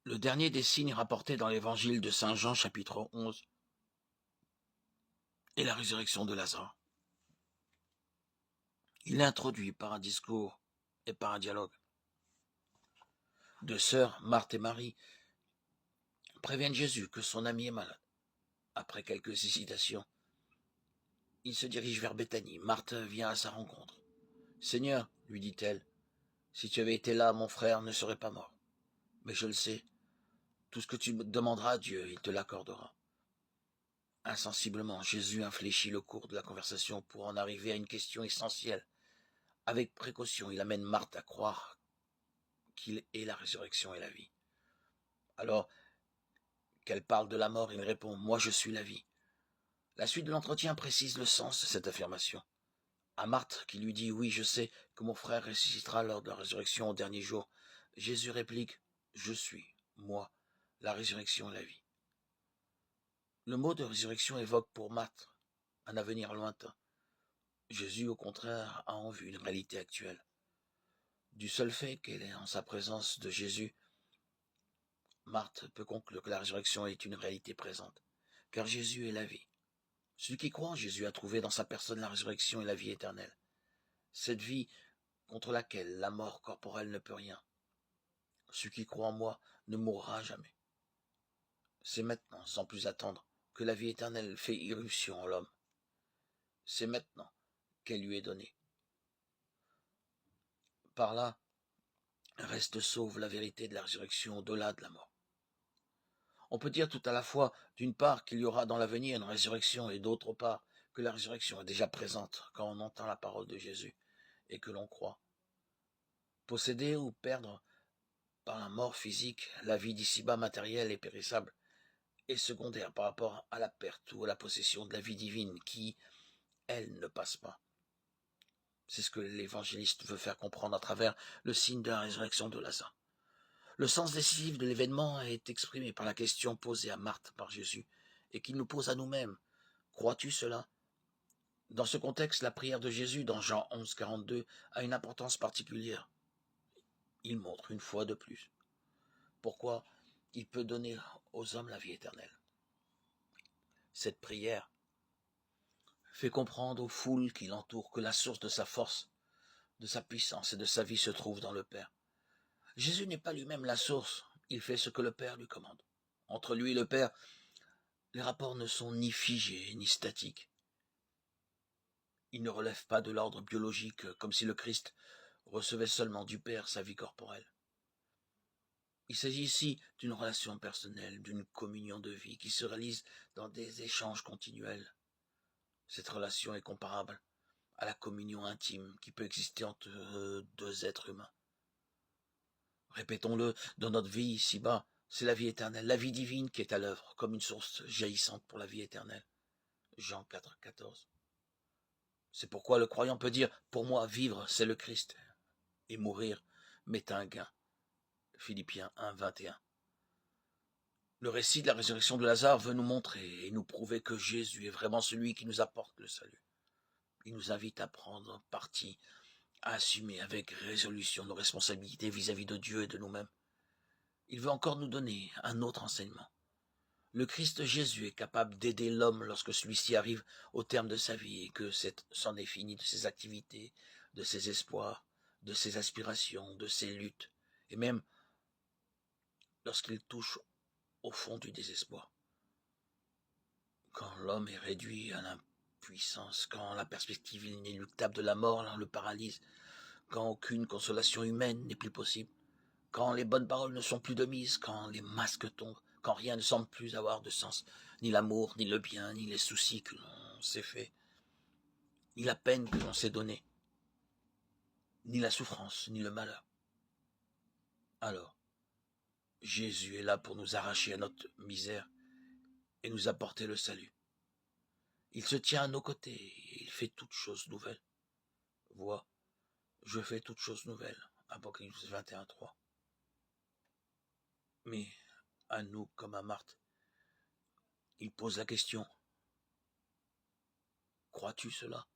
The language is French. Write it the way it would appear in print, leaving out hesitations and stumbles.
Le dernier des signes rapportés dans l'évangile de Saint Jean chapitre 11 est la résurrection de Lazare. Il est introduit par un discours et par un dialogue. Deux sœurs, Marthe et Marie, préviennent Jésus que son ami est malade. Après quelques hésitations, il se dirige vers Béthanie. Marthe vient à sa rencontre. « Seigneur, lui dit-elle, si tu avais été là, mon frère ne serait pas mort. Mais je le sais, tout ce que tu demanderas à Dieu, il te l'accordera. » Insensiblement, Jésus infléchit le cours de la conversation pour en arriver à une question essentielle. Avec précaution, il amène Marthe à croire qu'il est la résurrection et la vie. Alors qu'elle parle de la mort, il répond « Moi je suis la vie ». La suite de l'entretien précise le sens de cette affirmation. À Marthe, qui lui dit « Oui, je sais que mon frère ressuscitera lors de la résurrection au dernier jour », Jésus réplique « Je suis, moi, la résurrection et la vie ». Le mot de résurrection évoque pour Marthe un avenir lointain. Jésus, au contraire, a en vue une réalité actuelle. Du seul fait qu'elle est en sa présence de Jésus, Marthe peut conclure que la résurrection est une réalité présente, car Jésus est la vie. Celui qui croit en Jésus a trouvé dans sa personne la résurrection et la vie éternelle. Cette vie contre laquelle la mort corporelle ne peut rien. Celui qui croit en moi ne mourra jamais. C'est maintenant, sans plus attendre, que la vie éternelle fait irruption en l'homme. C'est maintenant qu'elle lui est donnée. Par là, reste sauve la vérité de la résurrection au-delà de la mort. On peut dire tout à la fois, d'une part, qu'il y aura dans l'avenir une résurrection, et d'autre part, que la résurrection est déjà présente quand on entend la parole de Jésus et que l'on croit. Posséder ou perdre par la mort physique, la vie d'ici-bas matérielle et périssable est secondaire par rapport à la perte ou à la possession de la vie divine qui, elle, ne passe pas. C'est ce que l'évangéliste veut faire comprendre à travers le signe de la résurrection de Lazare. Le sens décisif de l'événement est exprimé par la question posée à Marthe par Jésus et qu'il nous pose à nous-mêmes. Crois-tu cela? Dans ce contexte, la prière de Jésus dans Jean 11, 42 a une importance particulière. Il montre une fois de plus pourquoi il peut donner aux hommes la vie éternelle. Cette prière fait comprendre aux foules qui l'entourent que la source de sa force, de sa puissance et de sa vie se trouve dans le Père. Jésus n'est pas lui-même la source, il fait ce que le Père lui commande. Entre lui et le Père, les rapports ne sont ni figés ni statiques. Ils ne relèvent pas de l'ordre biologique, comme si le Christ recevait seulement du Père sa vie corporelle. Il s'agit ici d'une relation personnelle, d'une communion de vie qui se réalise dans des échanges continuels. Cette relation est comparable à la communion intime qui peut exister entre deux êtres humains. Répétons-le, dans notre vie ici-bas, c'est la vie éternelle, la vie divine qui est à l'œuvre, comme une source jaillissante pour la vie éternelle. Jean 4, 14. C'est pourquoi le croyant peut dire « Pour moi, vivre, c'est le Christ, et mourir m'est un gain ». Philippiens 1, 21. Le récit de la résurrection de Lazare veut nous montrer et nous prouver que Jésus est vraiment celui qui nous apporte le salut. Il nous invite à prendre parti, à assumer avec résolution nos responsabilités vis-à-vis de Dieu et de nous-mêmes. Il veut encore nous donner un autre enseignement. Le Christ Jésus est capable d'aider l'homme lorsque celui-ci arrive au terme de sa vie et que c'en est fini de ses activités, de ses espoirs, de ses aspirations, de ses luttes, et même lorsqu'il touche au fond du désespoir. Quand l'homme est réduit à l'impuissance, quand la perspective inéluctable de la mort le paralyse, quand aucune consolation humaine n'est plus possible, quand les bonnes paroles ne sont plus de mise, quand les masques tombent, quand rien ne semble plus avoir de sens, ni l'amour, ni le bien, ni les soucis que l'on s'est fait, ni la peine que l'on s'est donnée, ni la souffrance, ni le malheur. Alors, Jésus est là pour nous arracher à notre misère et nous apporter le salut. Il se tient à nos côtés et il fait toutes choses nouvelles. Vois, je fais toutes choses nouvelles. Apocalypse 21, 3. Mais à nous, comme à Marthe, il pose la question. Crois-tu cela?